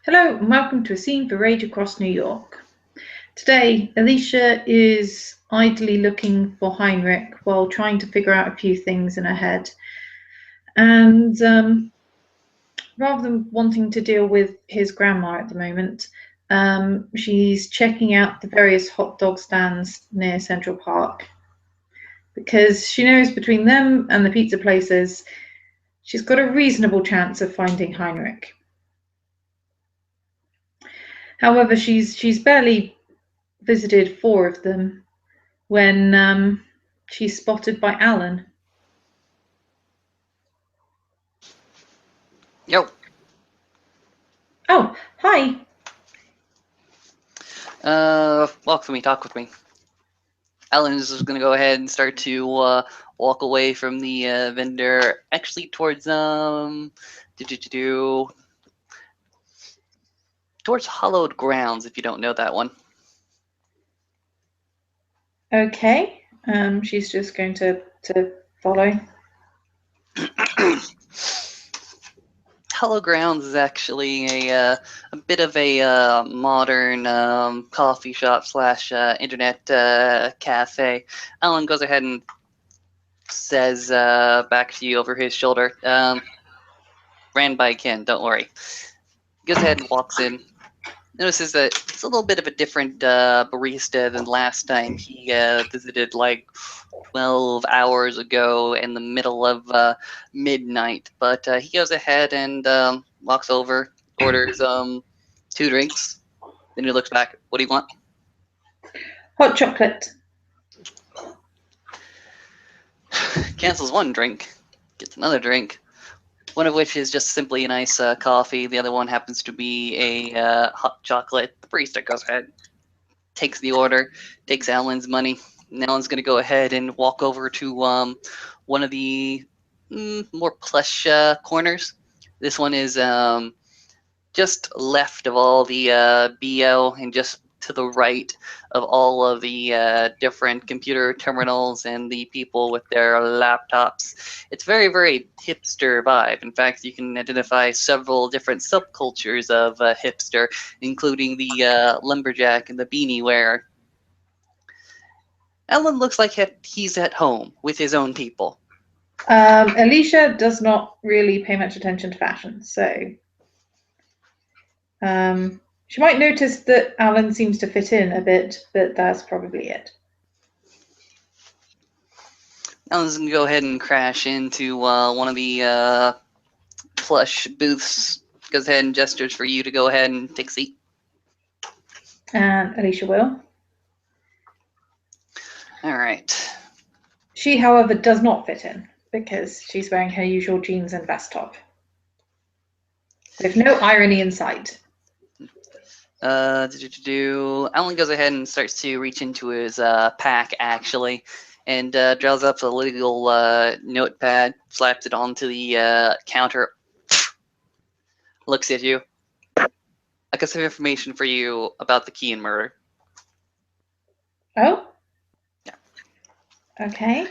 Hello and welcome to a scene for Rage Across New York. Today, Alicia is idly looking for Heinrich while trying to figure out a few things in her head. And rather than wanting to deal with his grandma at the moment, she's checking out the various hot dog stands near Central Park because she knows between them and the pizza places, she's got a reasonable chance of finding Heinrich. However, she's barely visited 4 of them when she's spotted by Alan. Yo. Oh, hi. Walk with me, talk with me. Alan is just gonna go ahead and start to walk away from the vendor, actually towards towards Hollowed Grounds, if you don't know that one. Okay. She's just going to follow. Hollowed Grounds is actually a bit of a modern coffee shop slash internet cafe. Alan goes ahead and says back to you over his shoulder, ran by Ken, don't worry. Goes ahead and walks in. Notices that it's a little bit of a different barista than last time he visited, like 12 hours ago in the middle of midnight. But he goes ahead and walks over, orders 2 drinks. Then he looks back. What do you want? Hot chocolate. Cancels 1 drink, gets another drink. One of which is just simply a nice coffee. The other one happens to be a hot chocolate. The barista goes ahead, takes the order, takes Alan's money. And Alan's going to go ahead and walk over to one of the more plush corners. This one is just left of all the BO and just to the right of all of the different computer terminals and the people with their laptops. It's very, very hipster vibe. In fact, you can identify several different subcultures of hipster, including the lumberjack and the beanie wearer. Alan looks like he's at home with his own people. Alicia does not really pay much attention to fashion, so she might notice that Alan seems to fit in a bit, but that's probably it. Alan's going to go ahead and crash into one of the plush booths. Goes ahead and gestures for you to go ahead and take a seat. And Alicia will. All right. She, however, does not fit in because she's wearing her usual jeans and vest top. With no irony in sight. Alan goes ahead and starts to reach into his pack, actually, and draws up a little notepad, slaps it onto the counter, looks at you. I got some information for you about the Kean murder. Oh? Yeah. Okay.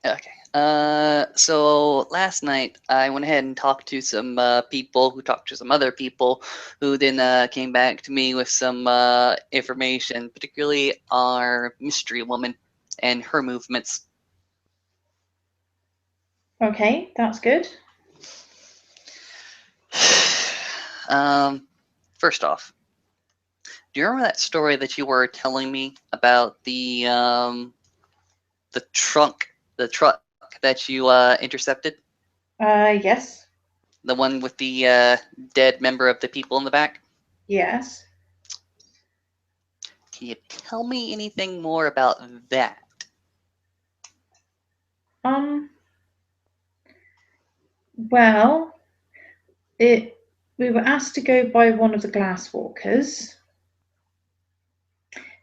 Okay. So last night I went ahead and talked to some people who talked to some other people who then came back to me with some information, particularly our mystery woman and her movements. Okay, that's good. First off, do you remember that story that you were telling me about the truck that you intercepted? Yes. The one with the dead member of the people in the back? Yes. Can you tell me anything more about that? Well, we were asked to go by one of the glasswalkers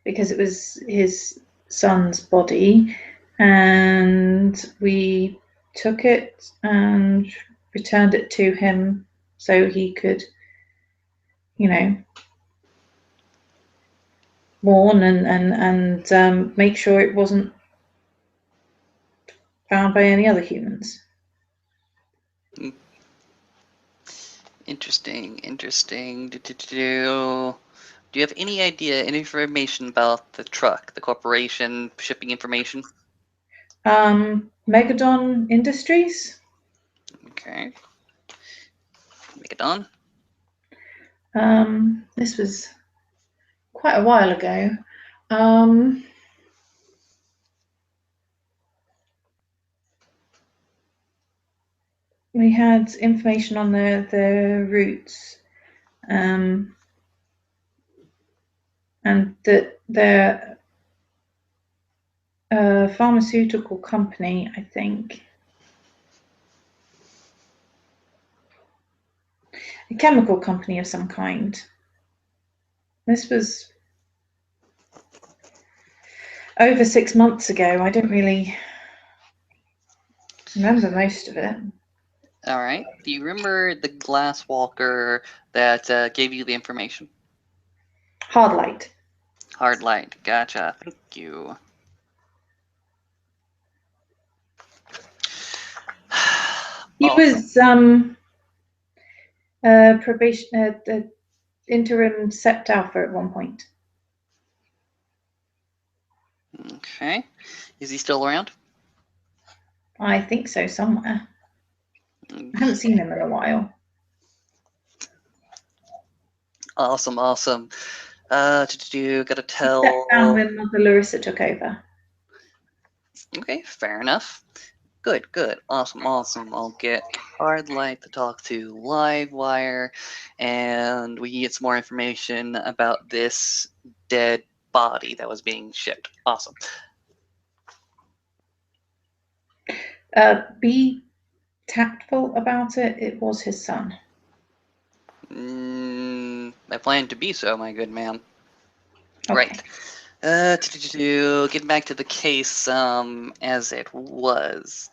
because it was his son's body, and we took it and returned it to him so he could, mourn and make sure it wasn't found by any other humans. Interesting, interesting. Do you have any idea, any information about the truck, the corporation, shipping information? Megadon Industries. Okay. Make it on. This was quite a while ago. We had information on the routes, and that they're a pharmaceutical company, I think. A chemical company of some kind. This was over 6 months ago. I don't really remember most of it. All right. Do you remember the glass walker that gave you the information? Hard light. Hard light. Gotcha. Thank you. He Awesome. was probation, interim Sept Alpha at one point. Okay. Is he still around? I think so, somewhere. I haven't seen him in a while. Awesome, awesome. Gotta He stepped down tell. when Mother Larissa took over. Okay, fair enough. Good, good. Awesome, awesome. I'll get Hard Light to talk to Livewire, and we can get some more information about this dead body that was being shipped. Awesome. Be tactful about it. It was his son. I plan to be so, my good man. Okay. Right. Getting back to the case, as it was.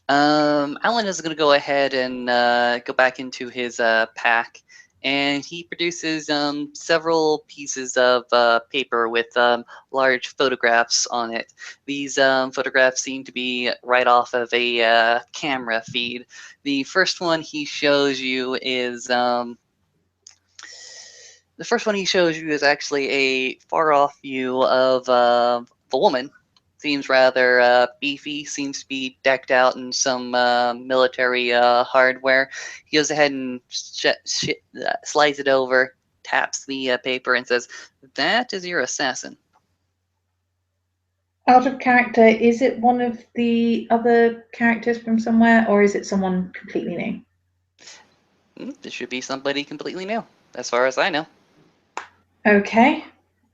Alan is going to go ahead and go back into his pack, and he produces several pieces of paper with large photographs on it. These photographs seem to be right off of a camera feed. The first one he shows you is actually a far off view of the woman. Seems rather beefy, seems to be decked out in some military hardware. He goes ahead and slides it over, taps the paper, and says, "That is your assassin." Out of character, is it one of the other characters from somewhere, or is it someone completely new? This should be somebody completely new, as far as I know. Okay.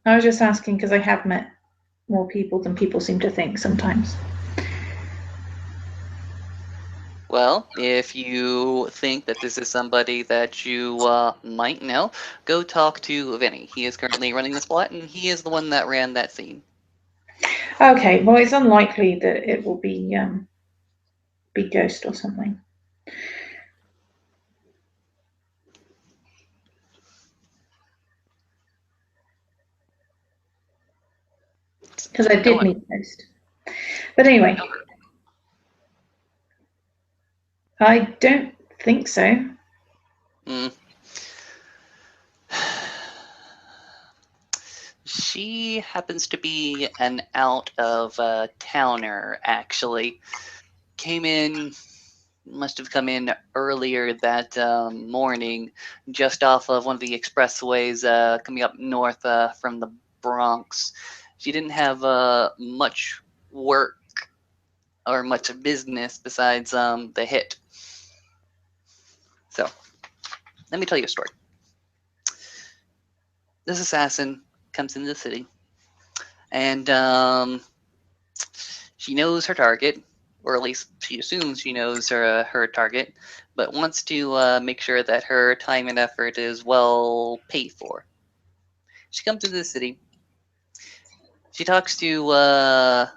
I was just asking because I have met more people than people seem to think sometimes. Well, if you think that this is somebody that you might know, go talk to Vinny. He is currently running this plot, and he is the one that ran that scene. Okay, well, it's unlikely that it will be Ghost or something. Because I did meet Ghost. But anyway, I don't think so. She happens to be an out of towner, actually. Must have come in earlier that morning, just off of one of the expressways coming up north from the Bronx. She didn't have much work or much business besides the hit. So, let me tell you a story. This assassin comes into the city, and she knows her target, or at least she assumes she knows her target, but wants to make sure that her time and effort is well paid for. She comes into the city. She talks to a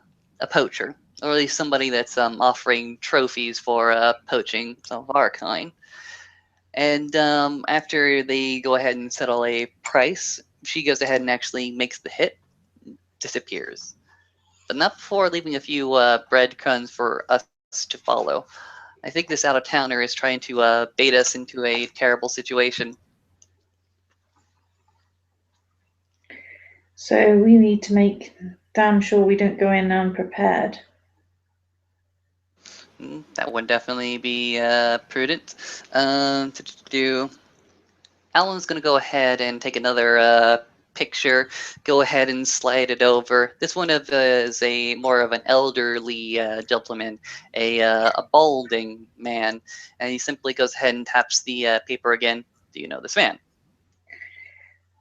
poacher, or at least somebody that's offering trophies for poaching of our kind. And after they go ahead and settle a price, she goes ahead and actually makes the hit, disappears. But not before leaving a few breadcrumbs for us to follow. I think this out-of-towner is trying to bait us into a terrible situation. So we need to make damn sure we don't go in unprepared. That would definitely be prudent. To do. Alan's going to go ahead and take another picture, go ahead and slide it over. This one is a more of an elderly gentleman, a balding man, and he simply goes ahead and taps the paper again. Do you know this man?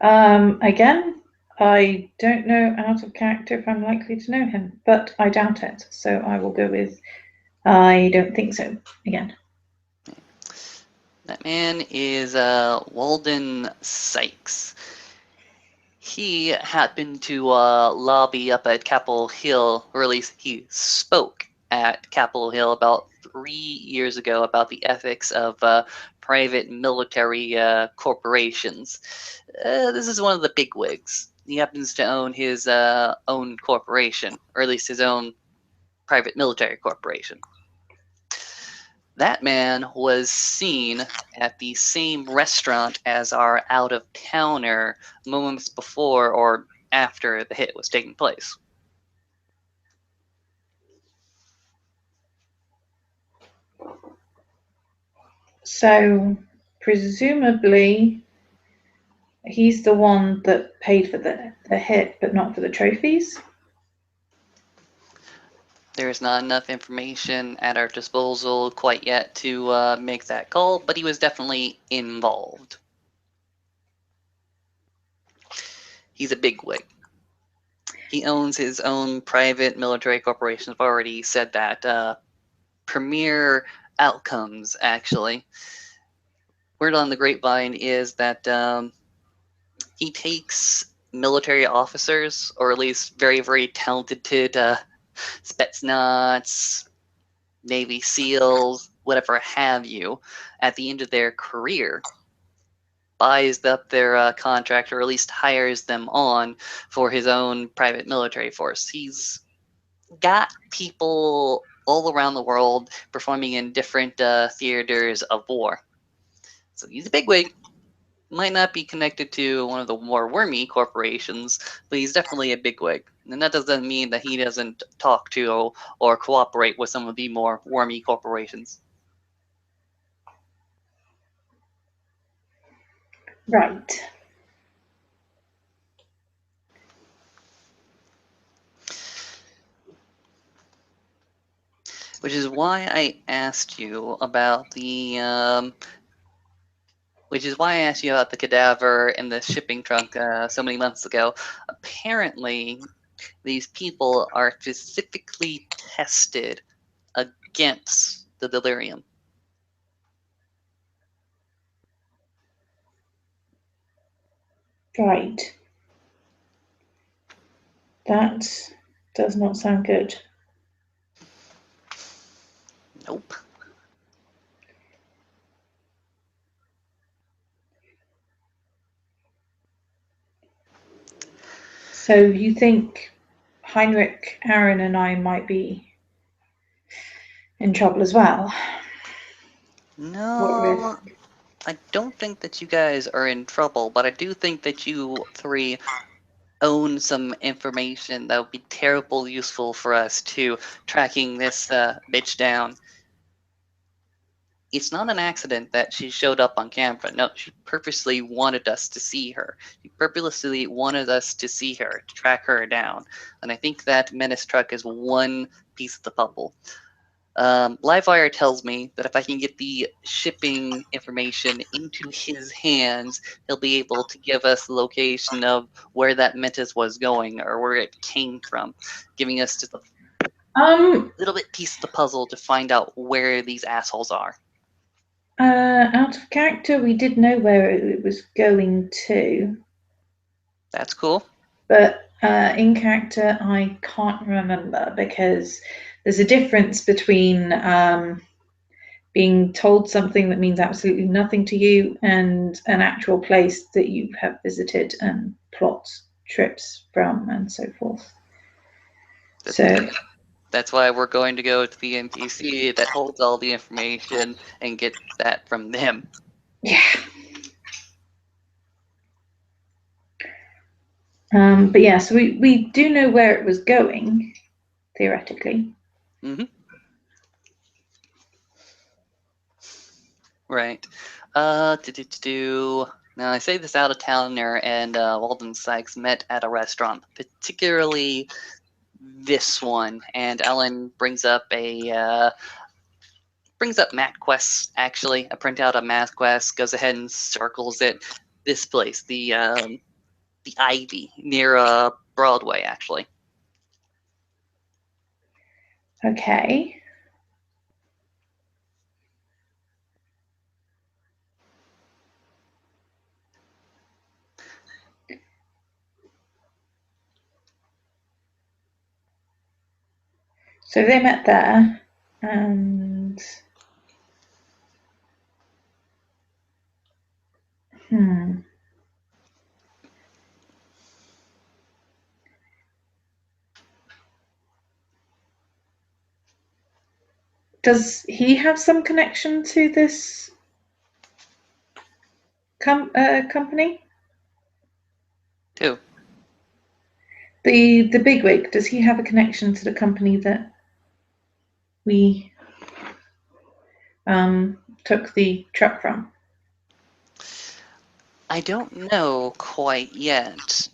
Again, I don't know out of character if I'm likely to know him, but I doubt it. So I will go with I don't think so again. That man is Walden Sykes. He happened to lobby up at Capitol Hill, or at least he spoke at Capitol Hill about 3 years ago about the ethics of private military corporations. This is one of the bigwigs. He happens to own his own corporation, or at least his own private military corporation. That man was seen at the same restaurant as our out-of-towner moments before or after the hit was taking place. So presumably he's the one that paid for the hit, but not for the trophies. There is not enough information at our disposal quite yet to make that call, but he was definitely involved. He's a bigwig. He owns his own private military corporation. I've already said that. Premier Outcomes, actually. Word on the grapevine is that he takes military officers, or at least very, very talented Spetsnaz, Navy SEALs, whatever have you, at the end of their career, buys up their contract, or at least hires them on for his own private military force. He's got people all around the world performing in different theaters of war. So he's a bigwig. Might not be connected to one of the more wormy corporations, but he's definitely a bigwig. And that doesn't mean that he doesn't talk to or cooperate with some of the more wormy corporations. Right. Which is why I asked you about the cadaver in the shipping trunk so many months ago. Apparently, these people are specifically tested against the delirium. Right. That does not sound good. Nope. So you think Heinrich, Aaron, and I might be in trouble as well? No, I don't think that you guys are in trouble, but I do think that you three own some information that would be terribly useful for us to tracking this bitch down. It's not an accident that she showed up on camera. No, she purposely wanted us to see her. She purposely wanted us to see her, to track her down. And I think that Menace truck is one piece of the puzzle. Livewire tells me that if I can get the shipping information into his hands, he'll be able to give us the location of where that Menace was going or where it came from, giving us just a little bit piece of the puzzle to find out where these assholes are. Out of character, we did know where it was going to. That's cool. But in character, I can't remember because there's a difference between being told something that means absolutely nothing to you and an actual place that you have visited and plot trips from and so forth. So That's why we're going to go to the NPC that holds all the information and get that from them. Yeah. But yeah, so we do know where it was going, theoretically. Mm-hmm. Right. Now I say this out of towner and Walden Sykes met at a restaurant, particularly this one, and Ellen brings up MapQuest, actually, a printout of MapQuest, goes ahead and circles it. This place, the Ivy near Broadway, actually. Okay. So they met there, and does he have some connection to this company? Who? The bigwig, does he have a connection to the company that we took the truck from? I don't know quite yet.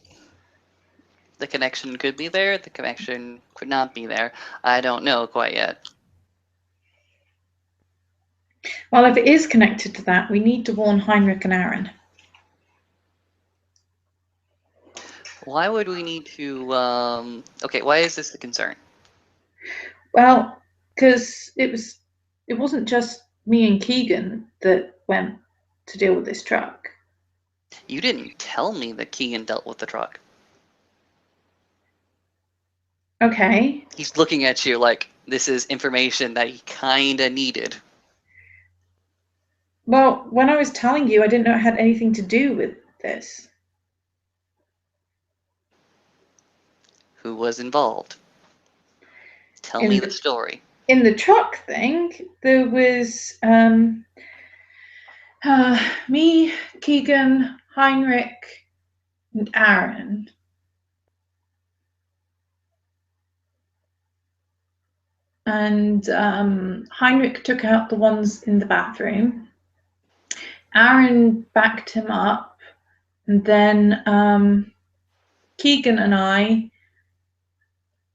The connection could be there, the connection could not be there. I don't know quite yet. Well, if it is connected to that, we need to warn Heinrich and Aaron. Why would we need to, okay, why is this a concern? Well, because it wasn't just me and Keegan that went to deal with this truck. You didn't tell me that Keegan dealt with the truck. Okay. He's looking at you like this is information that he kinda needed. Well, when I was telling you, I didn't know it had anything to do with this. Who was involved? Tell me the story. In the truck thing, there was me, Keegan, Heinrich, and Aaron. And Heinrich took out the ones in the bathroom. Aaron backed him up, and then Keegan and I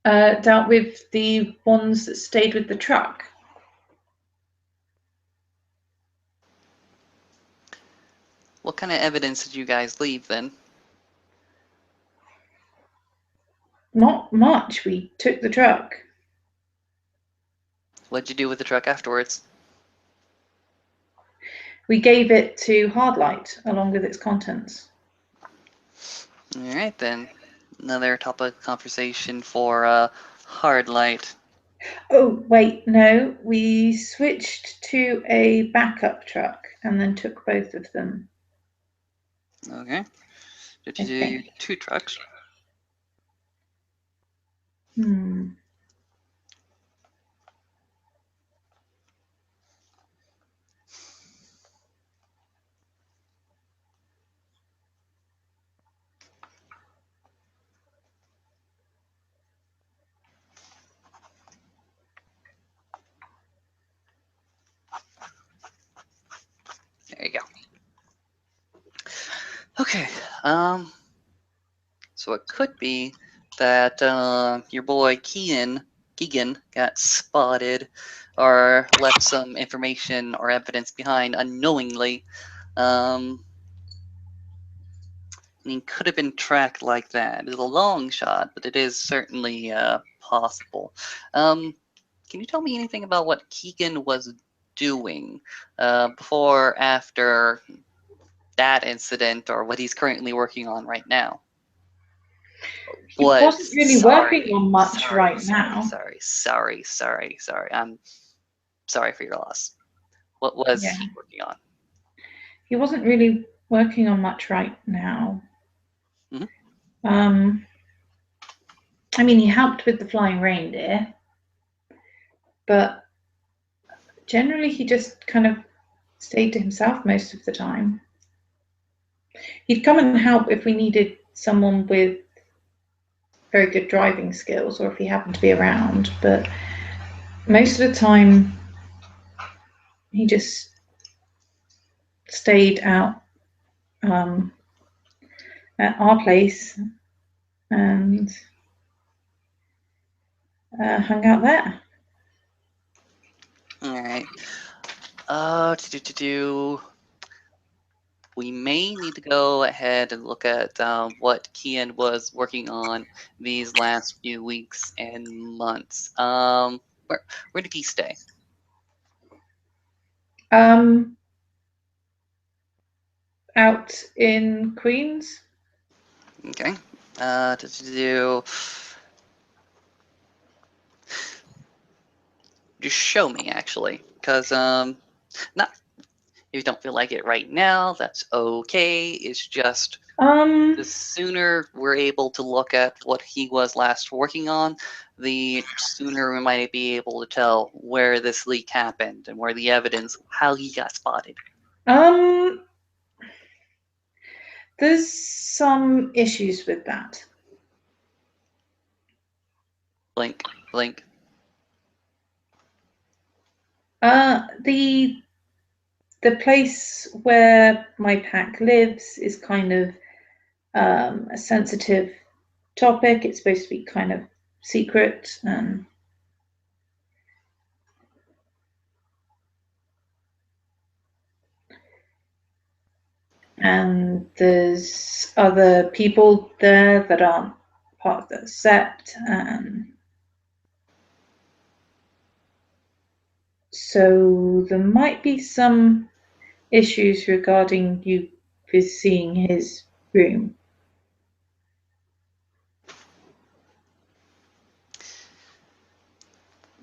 dealt with the ones that stayed with the truck. What kind of evidence did you guys leave then? Not much. We took the truck. What'd you do with the truck afterwards? We gave it to Hardlight along with its contents. Alright then. Another topic of conversation for Hardlight. Oh, wait, no. We switched to a backup truck and then took both of them. Okay. Did you do 2 trucks? There you go. Okay. So it could be that your boy Keegan got spotted or left some information or evidence behind unknowingly. He could have been tracked like that. It's a long shot, but it is certainly possible. Can you tell me anything about what Keegan was doing before, after that incident, or what he's currently working on right now? He wasn't really working on much right now. Sorry. I'm sorry for your loss. What was he working on? He wasn't really working on much right now. Mm-hmm. I mean, he helped with the flying reindeer. but generally he just kind of stayed to himself most of the time. He'd come and help if we needed someone with very good driving skills or if he happened to be around, but most of the time he just stayed out at our place and hung out there. All right. We may need to go ahead and look at what Kian was working on these last few weeks and months. Where did he stay? Out in Queens. Okay. Just show me, actually, because not if you don't feel like it right now, that's okay. It's just the sooner we're able to look at what he was last working on, the sooner we might be able to tell where this leak happened and where the evidence, how he got spotted. There's some issues with that. Blink, blink. The place where my pack lives is kind of a sensitive topic. It's supposed to be kind of secret. And there's other people there that aren't part of the set. So there might be some issues regarding you seeing his room.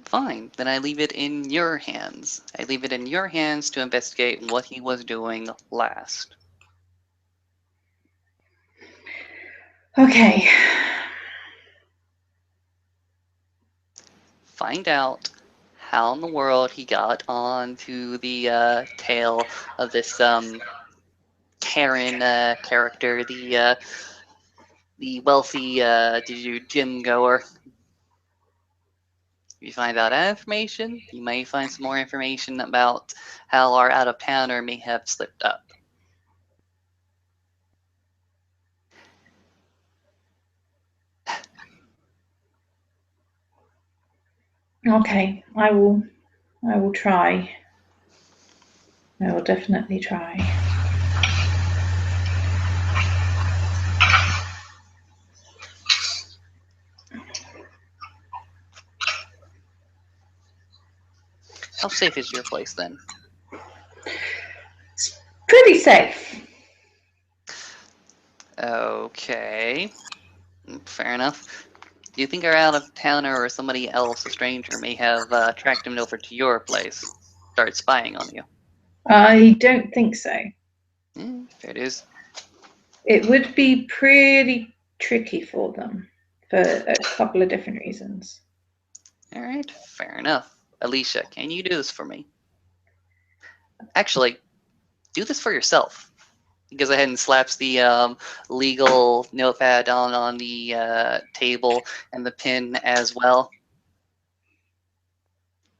Fine, then I leave it in your hands. I leave it in your hands to investigate what he was doing last. Okay. Find out how in the world he got onto the tail of this Karen character, the wealthy gym goer. If you find out that information, you may find some more information about how our out-of-towner may have slipped up. Okay, I will try. I will definitely try. How safe is your place then? It's pretty safe. Okay. Fair enough. Do you think our out-of-towner or somebody else, a stranger, may have tracked him over to your place, started spying on you? I don't think so. There it is. It would be pretty tricky for them for a couple of different reasons. All right, fair enough. Alicia, can you do this for me? Actually, do this for yourself. He goes ahead and slaps the legal notepad down on the table and the pin as well.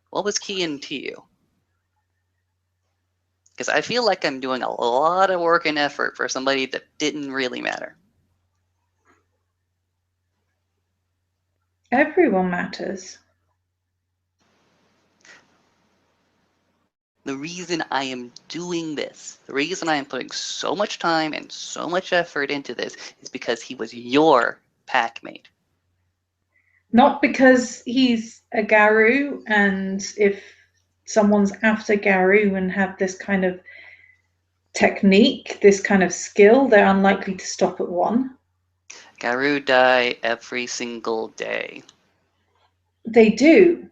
What was keying to you? Because I feel like I'm doing a lot of work and effort for somebody that didn't really matter. Everyone matters. The reason I am doing this, the reason I am putting so much time and so much effort into this is because he was your packmate. Not because he's a Garou, and if someone's after Garou and have this kind of technique, this kind of skill, they're unlikely to stop at one. Garou die every single day. They do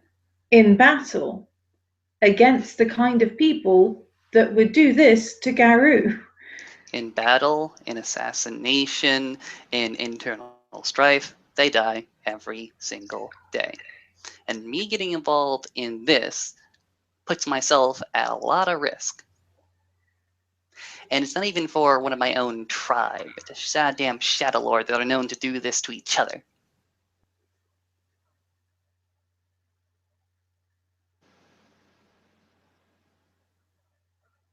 in battle against the kind of people that would do this to Garou. In battle, in assassination, in internal strife, they die every single day. And me getting involved in this puts myself at a lot of risk. And it's not even for one of my own tribe. It's a damn Shadow Lord that are known to do this to each other.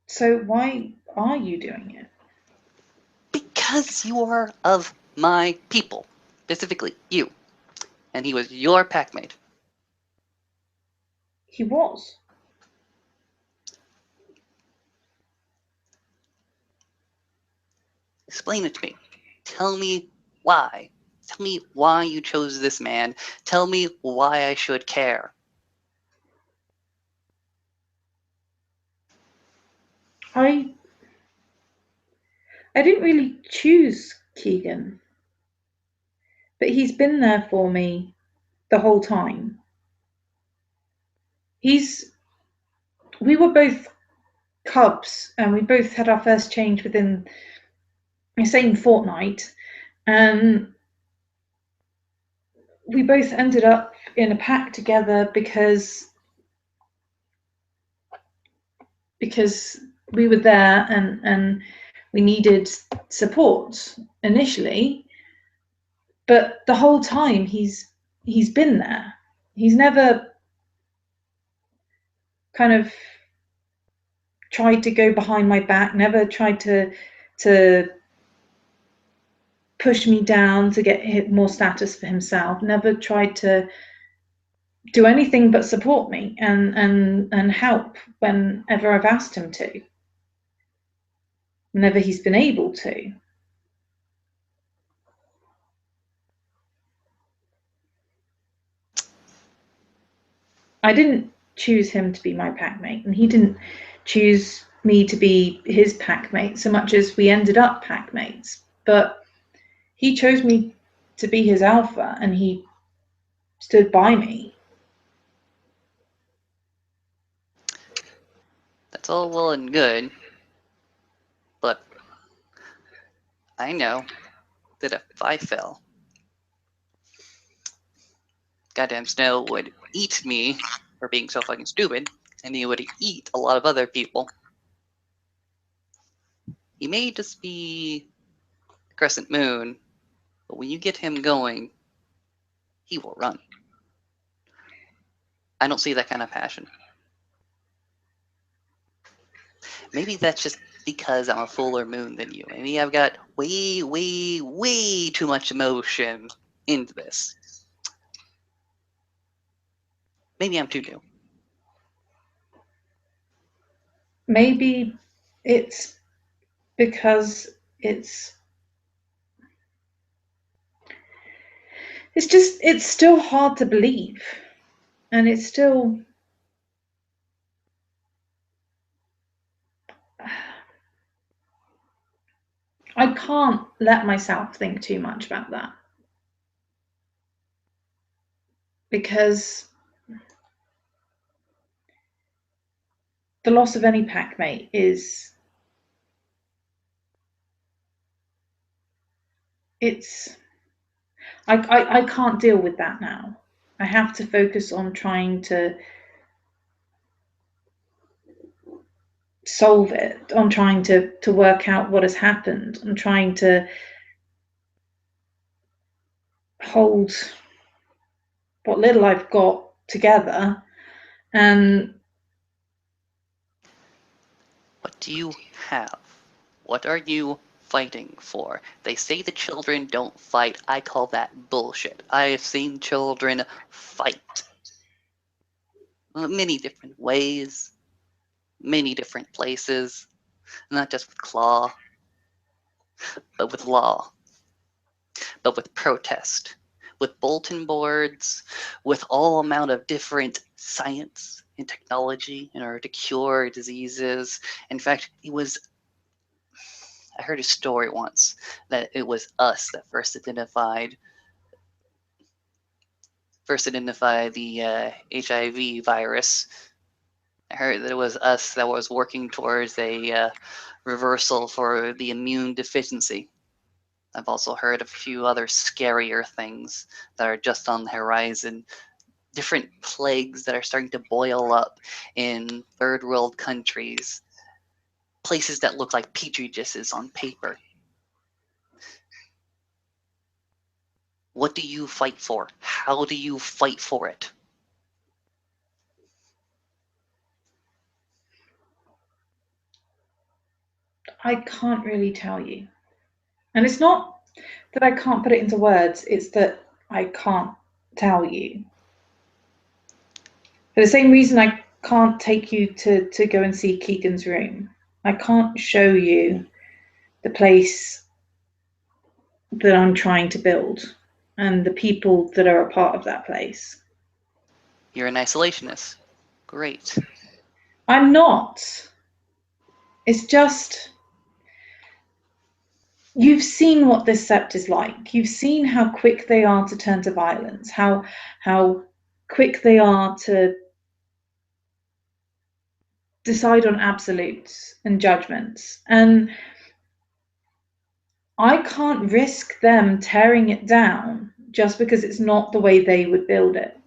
So why are you doing it? Because you are of my people. Specifically, you. And he was your packmate. He was. Explain it to me. Tell me why. Tell me why you chose this man. Tell me why I should care. I didn't really choose Keegan, but he's been there for me the whole time. We were both cubs, and we both had our first change within the same fortnight, and we both ended up in a pack together because we were there, and we needed support initially, but the whole time he's been there. He's never kind of tried to go behind my back, never tried to push me down to get more status for himself, never tried to do anything but support me and help whenever I've asked him to, whenever he's been able to. I didn't choose him to be my packmate, and he didn't choose me to be his packmate so much as we ended up packmates. But he chose me to be his alpha, and he stood by me. That's all well and good, but I know that if I fell, goddamn Snow would eat me for being so fucking stupid, and he would eat a lot of other people. He may just be a crescent moon, but when you get him going, he will run. I don't see that kind of passion. Maybe that's just because I'm a fuller moon than you. Maybe I've got way, way, way too much emotion into this. Maybe I'm too new. Maybe it's because it's still hard to believe, and it's still I can't let myself think too much about that, because the loss of any packmate is I can't deal with that now. I have to focus on trying to solve it, on trying to work out what has happened, on trying to hold what little I've got together. And what do you have? What are you fighting for? They say the children don't fight. I call that bullshit. I have seen children fight. Many different ways, many different places, not just with claw, but with law, but with protest, with bulletin boards, with all amount of different science and technology in order to cure diseases. In fact, I heard a story once that it was us that first identified the HIV virus. I heard that it was us that was working towards a reversal for the immune deficiency. I've also heard of a few other scarier things that are just on the horizon different plagues that are starting to boil up in third world countries, places that look like petri dishes on paper. What do you fight for? How do you fight for it? I can't really tell you. And it's not that I can't put it into words, it's that I can't tell you. For the same reason I can't take you to go and see Keegan's room. I can't show you the place that I'm trying to build and the people that are a part of that place. You're an isolationist. Great. I'm not. It's just, you've seen what this sept is like. You've seen how quick they are to turn to violence, how quick they are to decide on absolutes and judgments. And I can't risk them tearing it down just because it's not the way they would build it.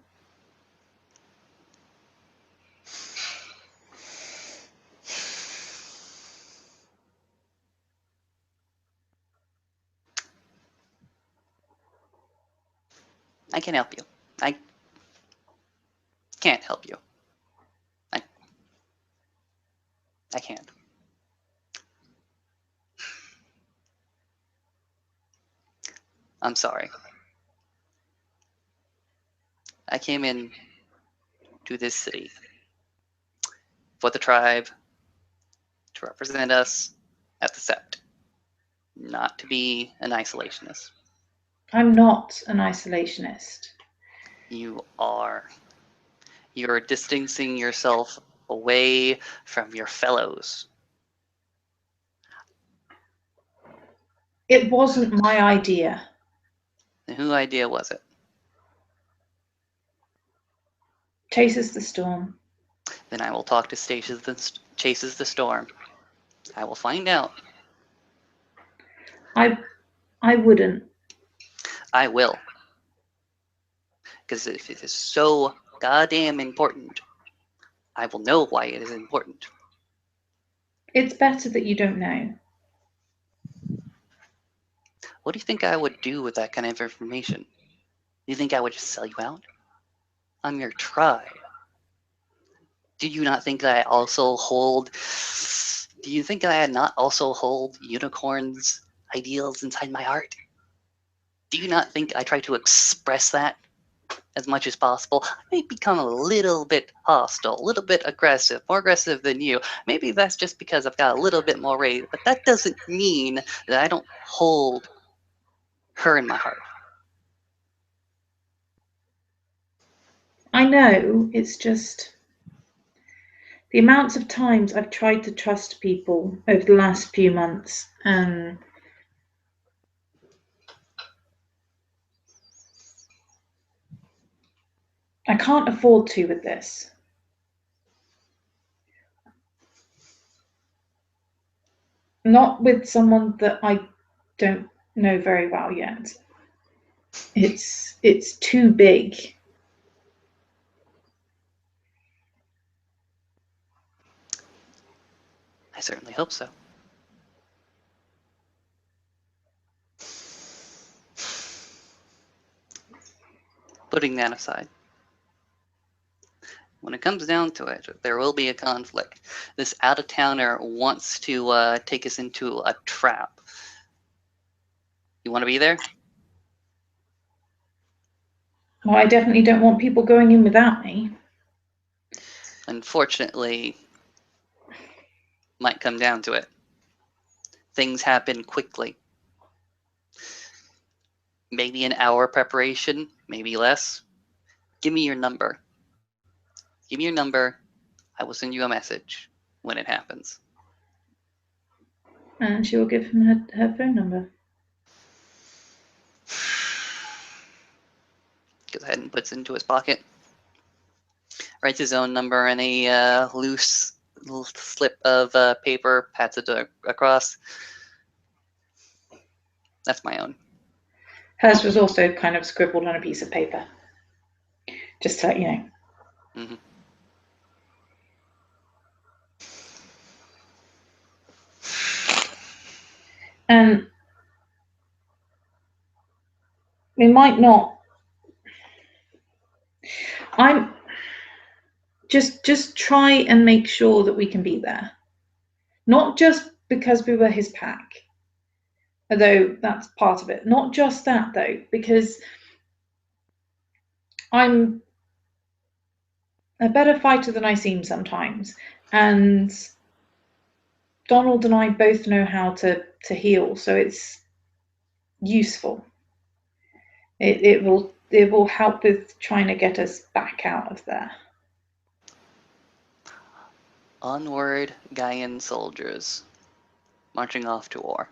I can help you. I can't help you. I can't. I'm sorry. I came in to this city for the tribe to represent us at the sept, not to be an isolationist. I'm not an isolationist. You are. You're distancing yourself away from your fellows. It wasn't my idea. And whose idea was it? Chases the storm. Then I will talk to Chases the Storm. I will find out. I wouldn't. I will. Because if it is so goddamn important, I will know why it is important. It's better that you don't know. What do you think I would do with that kind of information? Do you think I would just sell you out? I'm your tribe. Do you not think that I also hold... Do you think that I not also hold unicorns' ideals inside my heart? Do you not think I try to express that as much as possible? I may become a little bit hostile, a little bit aggressive, more aggressive than you. Maybe that's just because I've got a little bit more rage, but that doesn't mean that I don't hold her in my heart. I know, it's just the amounts of times I've tried to trust people over the last few months, and I can't afford to with this. Not with someone that I don't know very well yet. It's too big. I certainly hope so. Putting that aside, when it comes down to it, there will be a conflict. This out-of-towner wants to take us into a trap. You want to be there? Well, I definitely don't want people going in without me. Unfortunately, might come down to it. Things happen quickly. Maybe an hour preparation, maybe less. Give me your number. Give me your number. I will send you a message when it happens. And she will give him her phone number. Goes ahead and puts it into his pocket. Writes his own number in a loose little slip of paper, pats it across. That's my own. Hers was also kind of scribbled on a piece of paper. Just to let you know. Mm-hmm. And we might not. I'm just try and make sure that we can be there. Not just because we were his pack, although that's part of it. Not just that though, because I'm a better fighter than I seem sometimes, and Donald and I both know how to heal, so it's useful. It will help with trying to get us back out of there. Onward, Gaian soldiers, marching off to war.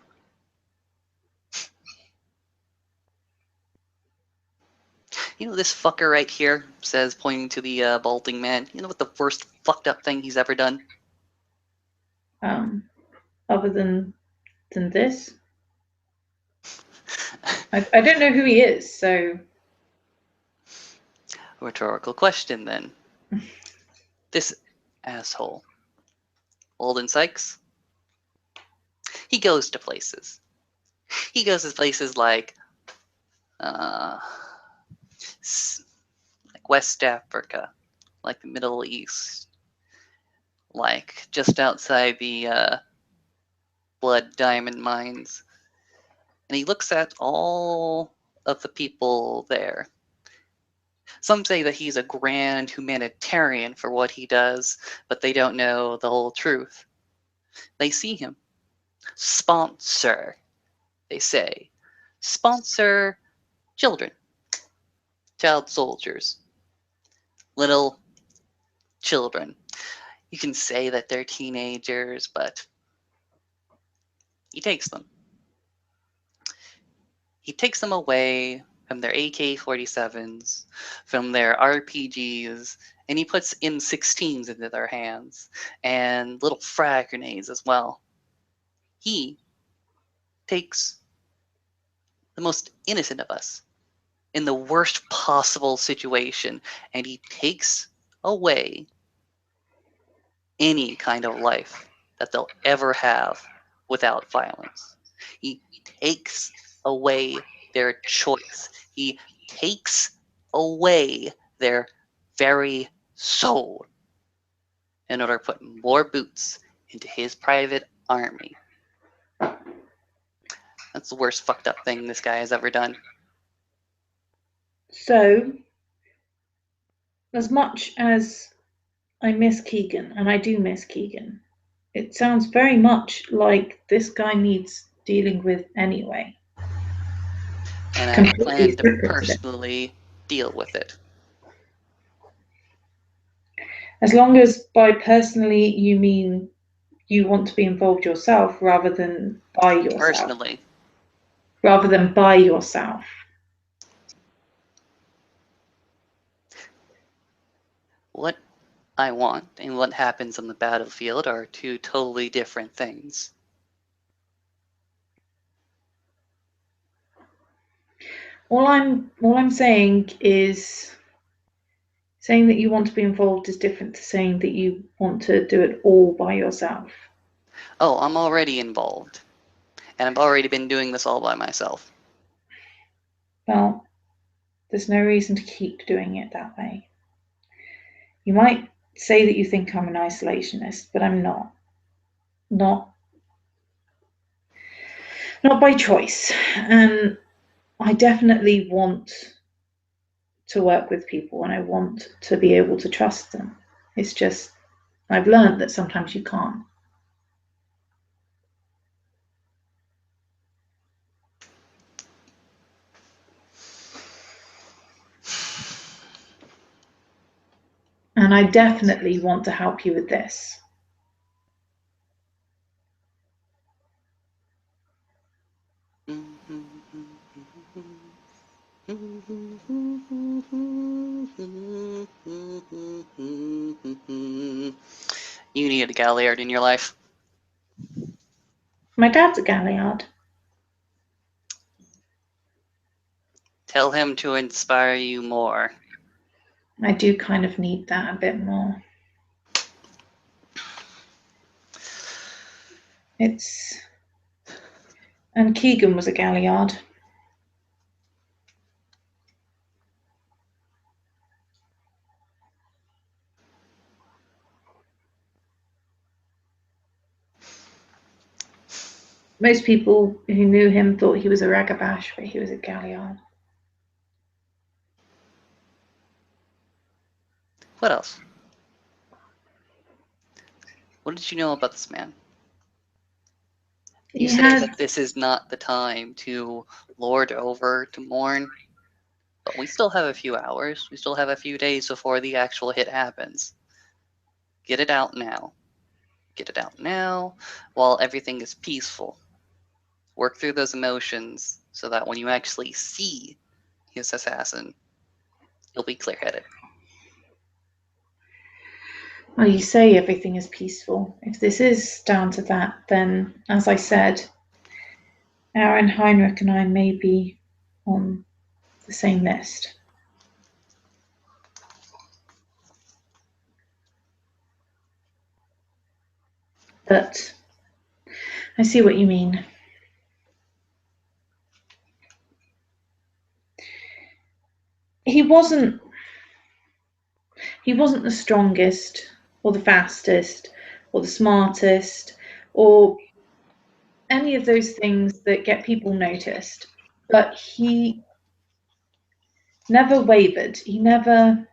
You know this fucker right here, says, pointing to the balding man. You know what the worst fucked up thing he's ever done? Other than this, I don't know who he is, so. Rhetorical question then. This asshole, Alden Sykes, he goes to places. He goes to places like West Africa, like the Middle East, like just outside the blood diamond mines. And he looks at all of the people there. Some say that he's a grand humanitarian for what he does, but they don't know the whole truth. They see him. Sponsor, they say. Sponsor children. Child soldiers. Little children. You can say that they're teenagers, but he takes them. He takes them away from their AK-47s, from their RPGs, and he puts M16s into their hands, and little frag grenades as well. He takes the most innocent of us in the worst possible situation, and he takes away any kind of life that they'll ever have without violence. He takes away their choice. He takes away their very soul in order to put more boots into his private army. That's the worst fucked up thing this guy has ever done. So, as much as I miss Keegan, and I do miss Keegan, it sounds very much like this guy needs dealing with anyway. And I plan to personally deal with it. As long as by personally you mean you want to be involved yourself rather than by yourself. Personally. Rather than by yourself. What I want and what happens on the battlefield are two totally different things. All I'm saying is saying that you want to be involved is different to saying that you want to do it all by yourself. Oh, I'm already involved. And I've already been doing this all by myself. Well, there's no reason to keep doing it that way. You might say that you think I'm an isolationist, but I'm not. Not by choice. And I definitely want to work with people and I want to be able to trust them. It's just, I've learned that sometimes you can't. And I definitely want to help you with this. You need a Galliard in your life. My dad's a Galliard. Tell him to inspire you more. I do kind of need that a bit more. And Keegan was a galliard. Most people who knew him thought he was a ragabash, but he was a galliard. What else? What did you know about this man? You say that this is not the time to lord over, to mourn, but we still have a few hours. We still have a few days before the actual hit happens. Get it out now. Get it out now while everything is peaceful. Work through those emotions so that when you actually see his assassin, you'll be clear-headed. Well, you say everything is peaceful. If this is down to that, then, as I said, Aaron, Heinrich, and I may be on the same list. But I see what you mean. He wasn't the strongest or the fastest or the smartest or any of those things that get people noticed, but he never wavered. He never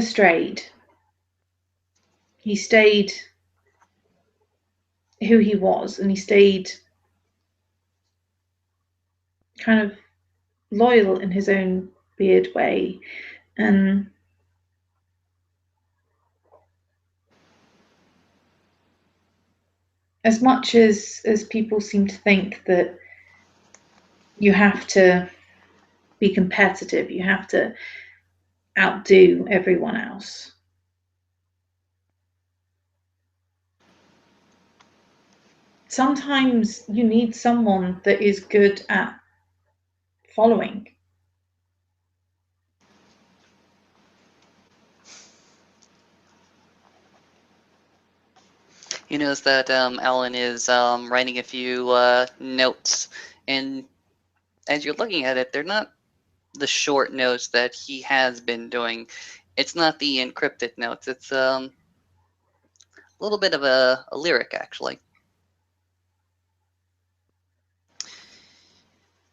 strayed. He stayed who he was, and he stayed kind of loyal in his own weird way. And as much as people seem to think that you have to be competitive, you have to outdo everyone else, sometimes you need someone that is good at following. You notice that Alan is writing a few notes, and as you're looking at it, they're not the short notes that he has been doing. It's not the encrypted notes. It's a little bit of a lyric, actually.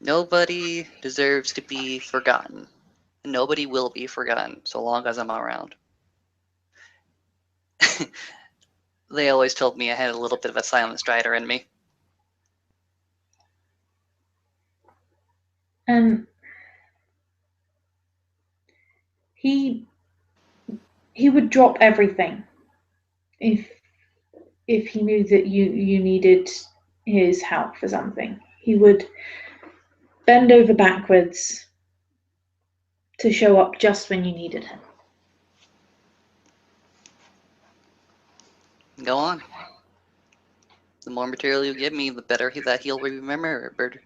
Nobody deserves to be forgotten. Nobody will be forgotten so long as I'm around. They always told me I had a little bit of a silent strider in me. And he would drop everything if he knew that you needed his help for something. He would bend over backwards to show up just when you needed him. Go on. The more material you give me, the better that he'll be remembered.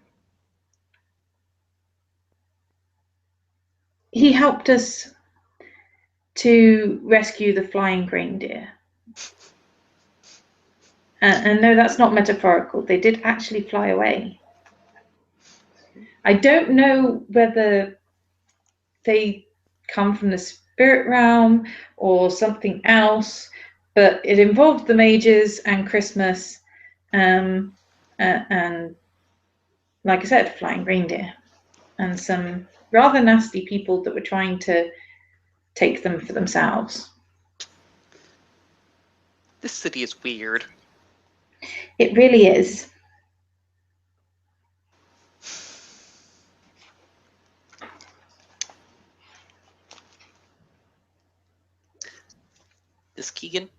He helped us to rescue the flying reindeer. And no, that's not metaphorical. They did actually fly away. I don't know whether they come from the spirit realm or something else, but it involved the mages and Christmas, and like I said, flying reindeer and some rather nasty people that were trying to take them for themselves. This city is weird. It really is. This Keegan?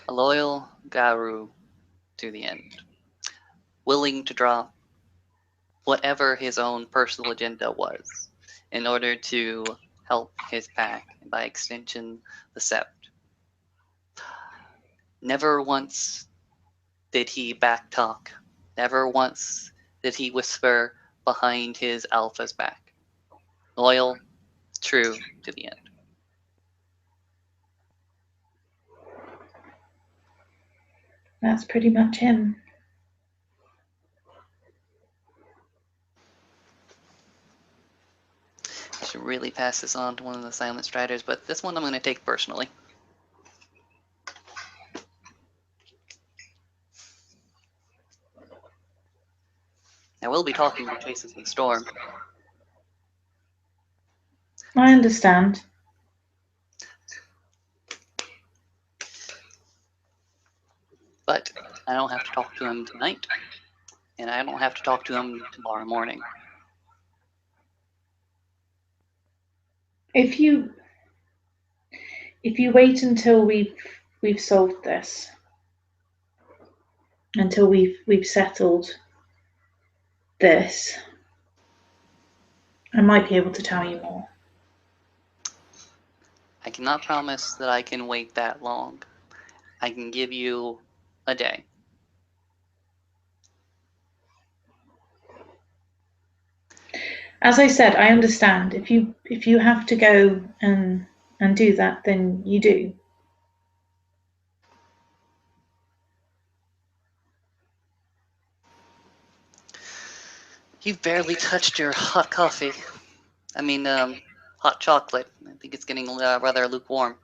A loyal Garu to the end. Willing to drop whatever his own personal agenda was in order to help his pack, and by extension, the Sept. Never once did he backtalk. Never once did he whisper behind his alpha's back. Loyal, true to the end. That's pretty much him. I should really pass this on to one of the silent striders, but this one I'm going to take personally. I will be talking to Chases in the Storm. I understand. But I don't have to talk to him tonight, and I don't have to talk to him tomorrow morning. If you wait until we've solved this, until we've settled this, I might be able to tell you more. I cannot promise that I can wait that long. I can give you a day. As I said, I understand. If you have to go and do that, then you do. You've barely touched your hot coffee. I mean, hot chocolate. I think it's getting rather lukewarm.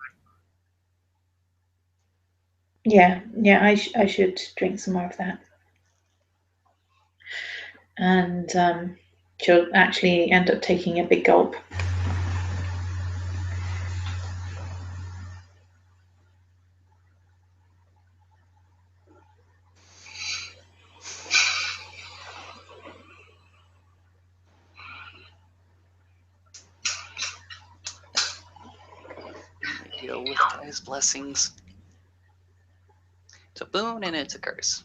Yeah, I should drink some more of that. And she'll actually end up taking a big gulp. Deal with Gaia's blessings. It's a boon and it's a curse.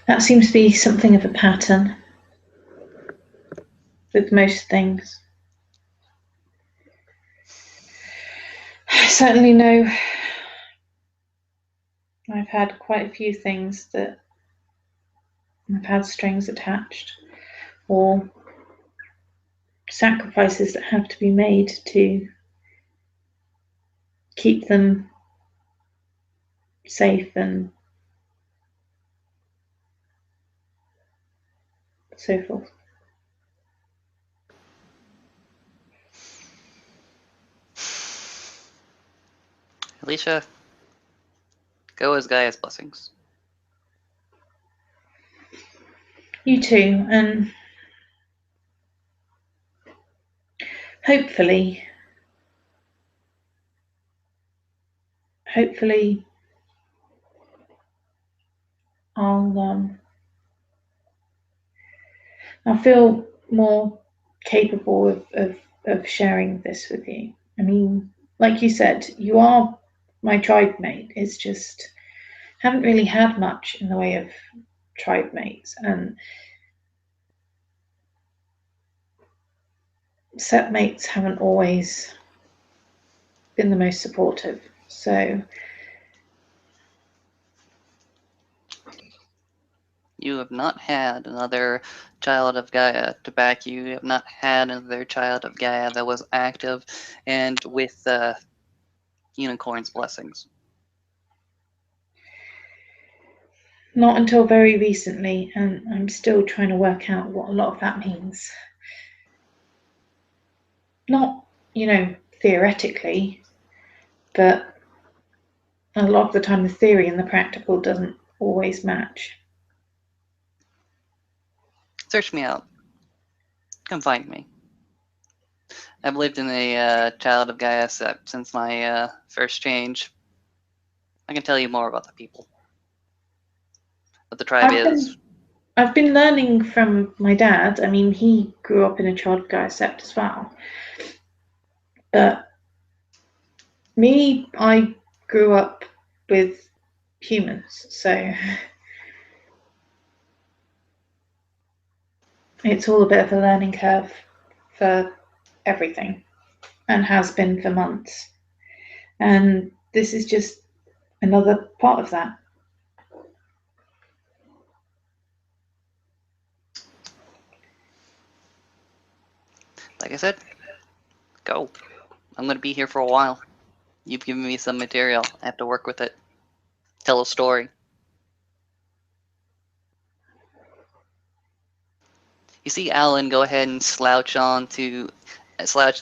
That seems to be something of a pattern with most things. I certainly know I've had quite a few things that have had strings attached, or sacrifices that have to be made to keep them safe and so forth. Alicia, go as Gaia's blessings. You too, and hopefully I'll feel more capable of sharing this with you. I mean, like you said, you are my tribe mate. It's just haven't really had much in the way of tribe mates, and set mates haven't always been the most supportive. So you have not had another child of Gaia to back you. You have not had another child of Gaia that was active and with Unicorn's blessings. not until very recently, and I'm still trying to work out what a lot of that means. Not, theoretically, but a lot of the time the theory and the practical doesn't always match. Search me out. Come find me. I've lived in a child of Gaia set since my first change. I can tell you more about the people. What the tribe is. I've been learning from my dad. I mean, he grew up in a child of Gaia sept as well. But me, I grew up with humans, so it's all a bit of a learning curve for everything, and has been for months. And this is just another part of that. Like I said, go. I'm going to be here for a while. You've given me some material. I have to work with it. Tell a story. You see Alan go ahead and slouch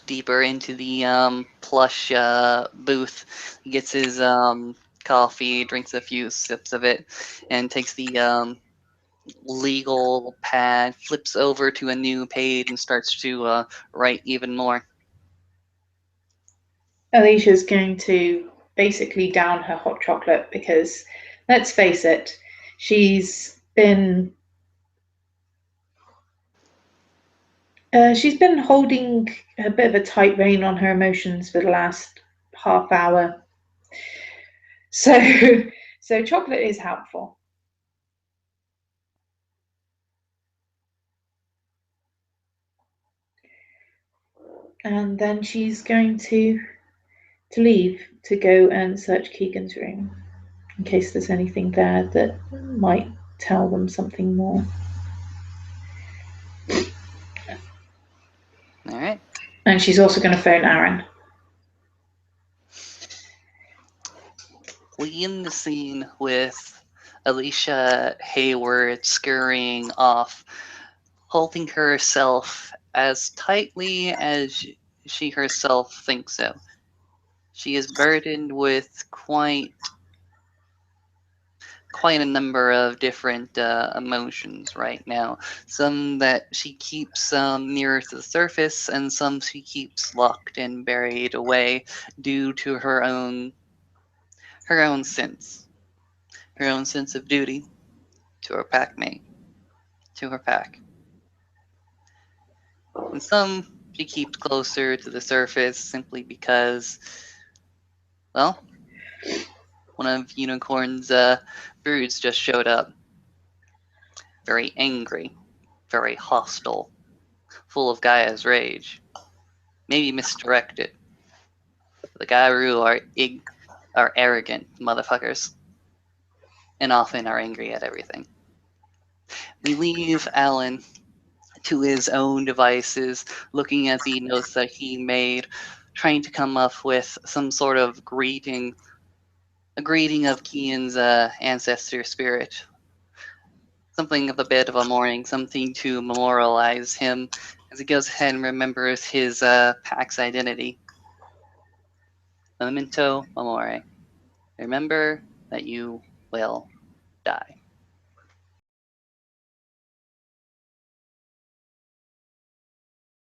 deeper into the plush booth. He gets his coffee, drinks a few sips of it, and takes the legal pad, flips over to a new page, and starts to write even more. Alicia's going to basically down her hot chocolate because, let's face it, she's been holding a bit of a tight rein on her emotions for the last half hour. So chocolate is helpful. And then she's going to leave to go and search Keegan's room in case there's anything there that might tell them something more. All right. And she's also going to phone Aaron. We end the scene with Alicia Hayward scurrying off, holding herself as tightly as she herself thinks so. She is burdened with quite a number of different emotions right now. Some that she keeps nearer to the surface, and some she keeps locked and buried away due to her own sense of duty to her packmate, to her pack. And some she keeps closer to the surface simply because, well, one of Unicorn's broods just showed up. Very angry, very hostile, full of Gaia's rage. Maybe misdirected. The Gairu are arrogant motherfuckers, and often are angry at everything. We leave Alan to his own devices, looking at the notes that he made, trying to come up with some sort of greeting, a greeting of Kian's ancestor spirit. Something of a bit of a mourning, something to memorialize him as he goes ahead and remembers his pack's identity. Memento mori. Remember that you will die.